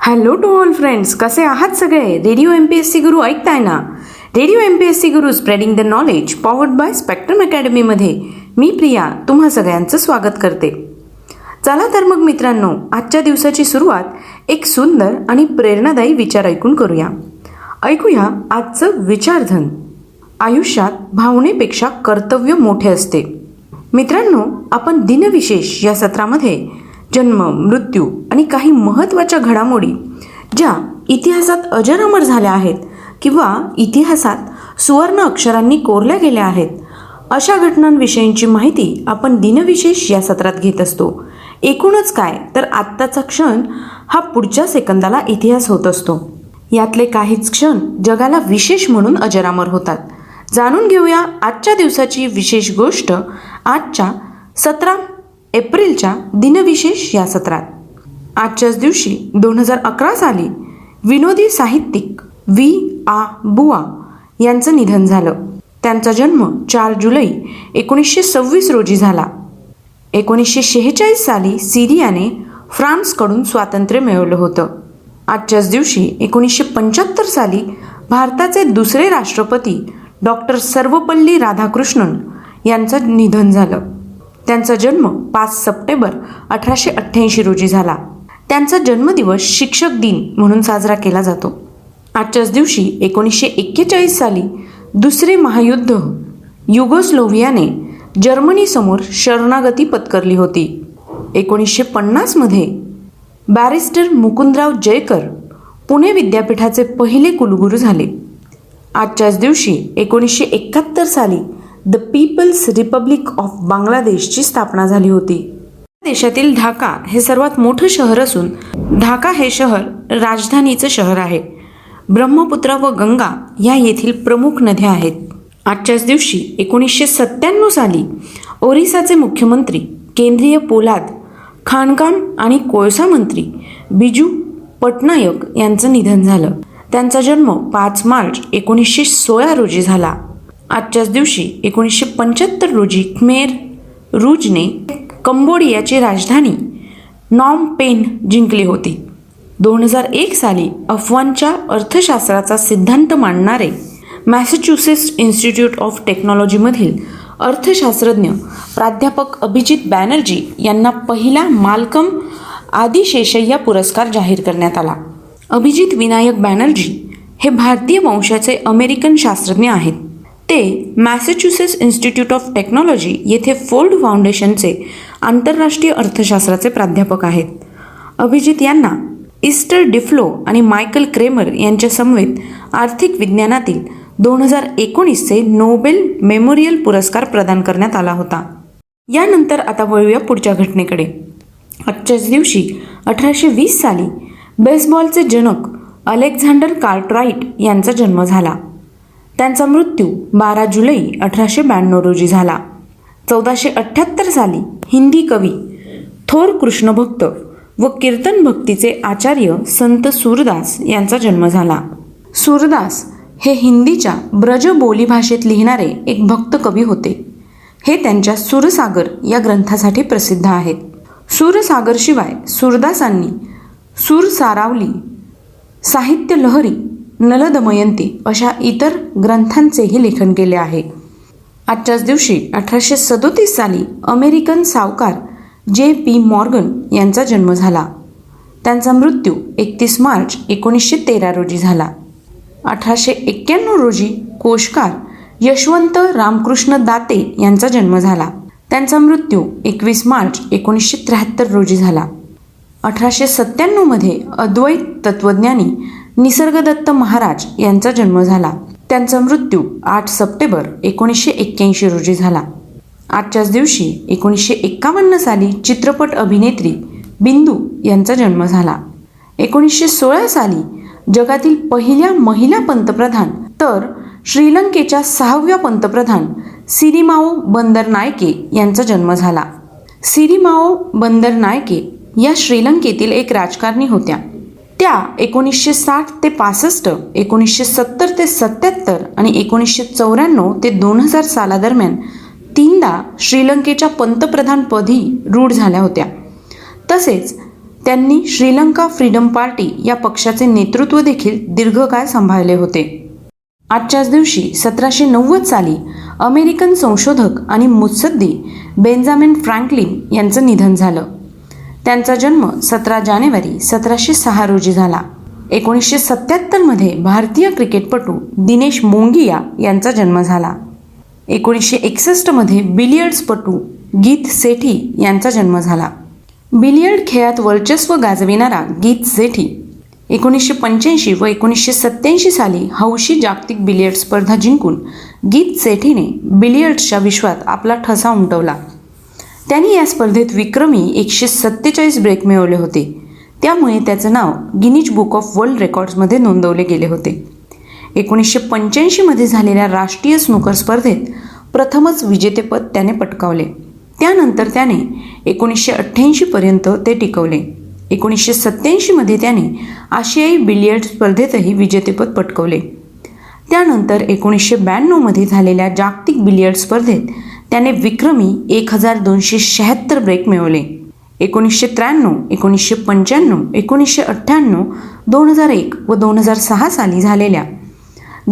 Hello to all friends, कसे आहात सगळे? रेडिओ MPSC गुरु ऐकताय ना? Radio MPSC Guru spreading the knowledge powered by spectrum अकॅडमीमध्ये मी प्रिया तुम्हा सगळ्यांचं स्वागत करते. चला तर मग मित्रांनो, आजच्या दिवसाची सुरुवात एक सुंदर आणि प्रेरणादायी विचार ऐकून करूया. ऐकूया आजचं विचारधन. आयुष्यात भावनेपेक्षा कर्तव्य मोठे असते. मित्रांनो, आपण दिनविशेष या सत्रामध्ये जन्म, मृत्यू आणि काही महत्त्वाच्या घडामोडी ज्या इतिहासात अजरामर झाल्या आहेत किंवा इतिहासात सुवर्ण अक्षरांनी कोरल्या गेल्या आहेत, अशा घटनांविषयींची माहिती आपण दिनविशेष या सत्रात घेत असतो. एकूणच काय तर आत्ताचा क्षण हा पुढच्या सेकंदाला इतिहास होत असतो. यातले काहीच क्षण जगाला विशेष म्हणून अजरामर होतात. जाणून घेऊया आजच्या दिवसाची विशेष गोष्ट आजच्या 17 एप्रिलच्या दिनविशेष या सत्रात. आजच्याच दिवशी 2011 साली विनोदी साहित्यिक V.A. बुवा यांचं निधन झालं. त्यांचा जन्म 4 जुलै 1926 रोजी झाला. 1946 साली सिरियाने फ्रान्सकडून स्वातंत्र्य मिळवलं होतं. आजच्याच दिवशी 1975 साली भारताचे दुसरे राष्ट्रपती डॉक्टर सर्वपल्ली राधाकृष्णन यांचं निधन झालं. त्यांचा जन्म 5 सप्टेंबर 1888 रोजी झाला. त्यांचा जन्मदिवस शिक्षक दिन म्हणून साजरा केला जातो. आजच्याच दिवशी 1941 साली दुसरे महायुद्ध युगोस्लोव्हियाने जर्मनीसमोर शरणागती पत्करली होती. 1950 बॅरिस्टर मुकुंदराव जयकर पुणे विद्यापीठाचे पहिले कुलगुरू झाले. आजच्याच दिवशी 1971 साली द पीपल्स रिपब्लिक ऑफ बांगलादेशची स्थापना झाली होती. देशातील ढाका हे सर्वात मोठं शहर असून ढाका हे शहर राजधानीचं शहर आहे. ब्रह्मपुत्रा व गंगा या येथील प्रमुख नद्या आहेत. आजच्याच दिवशी 1997 साली ओरिसाचे मुख्यमंत्री, केंद्रीय पोलाद, खाणकाम आणि कोळसा मंत्री बिजू पटनायक यांचं निधन झालं. त्यांचा जन्म 5 मार्च 1916 रोजी झाला. आजच्याच दिवशी 1975 रोजी खमेर रूजने कंबोडियाची राजधानी नॉम पेन जिंकली होती. 2001 साली अफवांच्या अर्थशास्त्राचा सिद्धांत मांडणारे मॅसेच्युसेट्स इन्स्टिट्यूट ऑफ टेक्नॉलॉजीमधील अर्थशास्त्रज्ञ प्राध्यापक अभिजित बॅनर्जी यांना पहिला माल्कम आदिशेषय्या पुरस्कार जाहीर करण्यात आला. अभिजित विनायक बॅनर्जी हे भारतीय वंशाचे अमेरिकन शास्त्रज्ञ आहेत. ते मॅसेच्युसेट्स इन्स्टिट्यूट ऑफ टेक्नॉलॉजी येथे फोर्ड फाउंडेशनचे आंतरराष्ट्रीय अर्थशास्त्राचे प्राध्यापक आहेत. अभिजित यांना इस्टर डिफ्लो आणि मायकल क्रेमर यांच्या समवेत आर्थिक विज्ञानातील 2019चे नोबेल मेमोरियल पुरस्कार प्रदान करण्यात आला होता. यानंतर आता वळूया पुढच्या घटनेकडे. आजच्याच दिवशी 1820 साली बेसबॉलचे जनक अलेक्झांडर कार्टराइट यांचा जन्म झाला. त्यांचा मृत्यू 12 जुलै 1892 रोजी झाला. 1478 साली हिंदी कवी, थोर कृष्णभक्त व कीर्तन भक्तीचे आचार्य संत सूरदास यांचा जन्म झाला. सूरदास हे हिंदीच्या ब्रज बोलीभाषेत लिहिणारे एक भक्त कवी होते. हे त्यांच्या सूरसागर या ग्रंथासाठी प्रसिद्ध आहेत. सूरसागरशिवाय सूरदासांनी सूरसारावली, साहित्य लहरी, नलदमयंती अशा इतर ग्रंथांचेही लेखन केले आहे. आजच्याच दिवशी 1837 साली अमेरिकन सावकार J.P. मॉर्गन यांचा जन्म झाला. त्यांचा मृत्यू 31 मार्च 1913 रोजी झाला. 1891 रोजी कोशकार यशवंत रामकृष्ण दाते यांचा जन्म झाला. त्यांचा मृत्यू 21 मार्च 1973 रोजी झाला. 1897 अद्वैत तत्वज्ञानी निसर्गदत्त महाराज यांचा जन्म झाला. त्यांचा मृत्यू 8 सप्टेंबर 1981 रोजी झाला. आजच्याच दिवशी 1951 साली चित्रपट अभिनेत्री बिंदू यांचा जन्म झाला. 1916 साली जगातील पहिल्या महिला पंतप्रधान तर श्रीलंकेच्या 6व्या पंतप्रधान सिरिमाओ बंदरनायके यांचा जन्म झाला. सिरिमाओ बंदरनायके या श्रीलंकेतील एक राजकारणी होत्या. त्या 1960 ते 65, 1970 ते 77 आणि 1994 ते 2000 सालादरम्यान 3दा श्रीलंकेच्या पंतप्रधानपदी रूढ झाल्या होत्या. तसेच त्यांनी श्रीलंका फ्रीडम पार्टी या पक्षाचे नेतृत्व देखील दीर्घकाळ सांभाळले होते. आजच्याच दिवशी 1790 साली अमेरिकन संशोधक आणि मुत्सद्दी बेंजामिन फ्रँकलिन यांचं निधन झालं. त्यांचा जन्म 17 जानेवारी 1706 रोजी झाला. 1977 मध्ये भारतीय क्रिकेटपटू दिनेश मोंगिया यांचा जन्म झाला. 1961 मध्ये बिलियर्ड्सपटू गीत सेठी यांचा जन्म झाला. बिलियर्ड खेळात वर्चस्व गाजविणारा गीत सेठी 1985 व 1987 साली हौशी जागतिक बिलियर्ड स्पर्धा जिंकून गीत सेठीने बिलियर्ड्सच्या विश्वात आपला ठसा उमटवला. त्यांनी या स्पर्धेत विक्रमी 147 ब्रेक मिळवले होते. त्यामुळे त्याचं नाव गिनीज बुक ऑफ वर्ल्ड रेकॉर्ड्समध्ये नोंदवले गेले होते. 1985 मध्ये झालेल्या राष्ट्रीय स्नूकर स्पर्धेत प्रथमच विजेतेपद त्याने पटकावले. त्यानंतर त्याने 1988 पर्यंत ते टिकवले. 1987 मध्ये त्याने आशियाई बिलियर्ड स्पर्धेतही विजेतेपद पटकावले. त्यानंतर 1992 मध्ये झालेल्या जागतिक बिलियर्ड स्पर्धेत त्याने विक्रमी 1276 ब्रेक मिळवले. 1993, 1995, 1998, 2001 व 2006 साली झालेल्या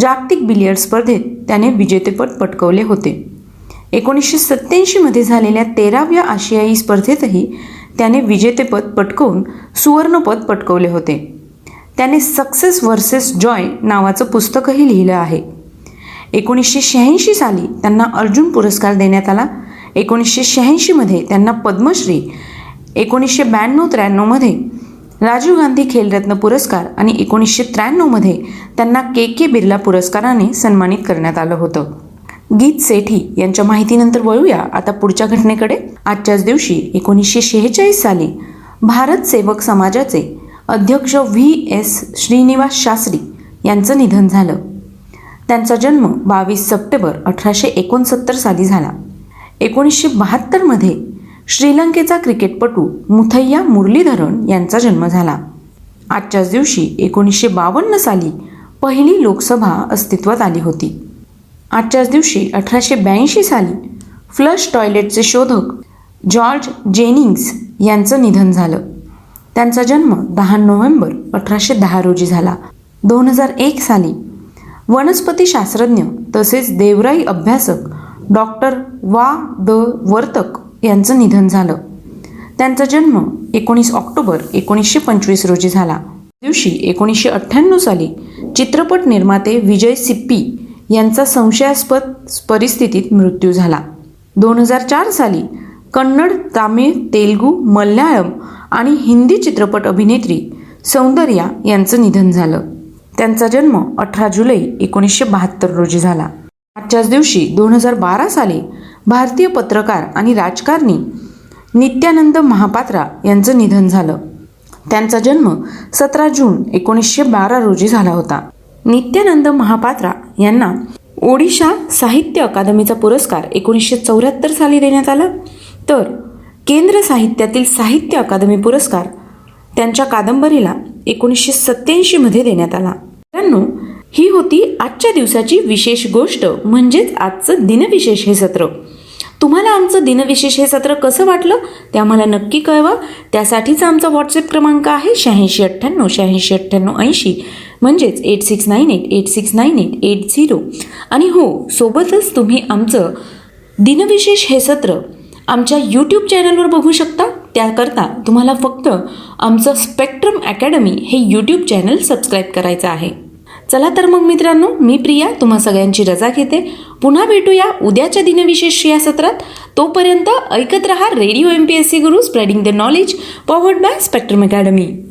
जागतिक बिलियर्ड स्पर्धेत त्याने विजेतेपद पटकावले होते. 1987 मध्ये झालेल्या 13व्या आशियाई स्पर्धेतही त्याने विजेतेपद पटकावून सुवर्णपद पटकावले होते. त्याने सक्सेस व्हर्सेस जॉय नावाचं पुस्तकही लिहिलं आहे. 1986 साली त्यांना अर्जुन पुरस्कार देण्यात आला. 1986 मध्ये त्यांना पद्मश्री, 1992-93 मध्ये राजीव गांधी खेलरत्न पुरस्कार आणि 1993 मध्ये त्यांना के बिर्ला पुरस्काराने सन्मानित करण्यात आलं होतं. गीत सेठी यांच्या माहितीनंतर वळूया आता पुढच्या घटनेकडे. आजच्याच दिवशी 1946 साली भारत सेवक समाजाचे अध्यक्ष VS श्रीनिवास शास्त्री यांचं निधन झालं. त्यांचा जन्म 22 सप्टेंबर 1869 साली झाला. 1972 मध्ये श्रीलंकेचा क्रिकेटपटू मुथय्या मुरलीधरन यांचा जन्म झाला. आजच्याच दिवशी 1952 साली पहिली लोकसभा अस्तित्वात आली होती. आजच्याच दिवशी 1882 साली फ्लश टॉयलेटचे शोधक जॉर्ज जेनिंग्स यांचं निधन झालं. त्यांचा जन्म 10 नोव्हेंबर 1810 रोजी झाला. 2001 साली वनस्पतीशास्त्रज्ञ तसेच देवराई अभ्यासक डॉक्टर वा.द. वर्तक यांचं निधन झालं. त्यांचा जन्म 19 ऑक्टोबर 1925 रोजी झाला. दिवशी 1998 साली चित्रपट निर्माते विजय सिप्पी यांचा संशयास्पद परिस्थितीत मृत्यू झाला. 2004 साली कन्नड, तामिळ, तेलुगू, मल्याळम आणि हिंदी चित्रपट अभिनेत्री सौंदर्या यांचं निधन झालं. त्यांचा जन्म 18 जुलै 1972 रोजी झाला. आजच्याच दिवशी 2012 साली भारतीय पत्रकार आणि राजकारणी नित्यानंद महापात्रा यांचं निधन झालं. त्यांचा जन्म 17 जून 1912 रोजी झाला होता. नित्यानंद महापात्रा यांना ओडिशा साहित्य अकादमीचा पुरस्कार 1974 साली देण्यात आला. तर केंद्र साहित्यातील साहित्य अकादमी पुरस्कार त्यांच्या कादंबरीला 1987 मध्ये देण्यात आला. मित्रांनो, ही होती आजच्या दिवसाची विशेष गोष्ट, म्हणजेच आजचं दिनविशेष हे सत्र. तुम्हाला आमचं दिनविशेष हे सत्र कसं वाटलं ते आम्हाला नक्की कळवा. त्यासाठीचा आमचा व्हॉट्सअप क्रमांक आहे 8698 म्हणजेच 8698869880. आणि हो, सोबतच तुम्ही आमचं दिनविशेष हे सत्र आमच्या यूट्यूब चॅनलवर बघू शकता. त्याकरता तुम्हाला फक्त आमचं स्पेक्ट्रम अकॅडमी हे यूट्यूब चॅनल सबस्क्राईब करायचं आहे. चला तर मग मित्रांनो, मी प्रिया तुम्हा सगळ्यांची रजा घेते. पुन्हा भेटूया उद्याच्या दिनविशेष या सत्रात. तोपर्यंत ऐकत रहा radio MPSC Guru, spreading the knowledge, powered by spectrum academy.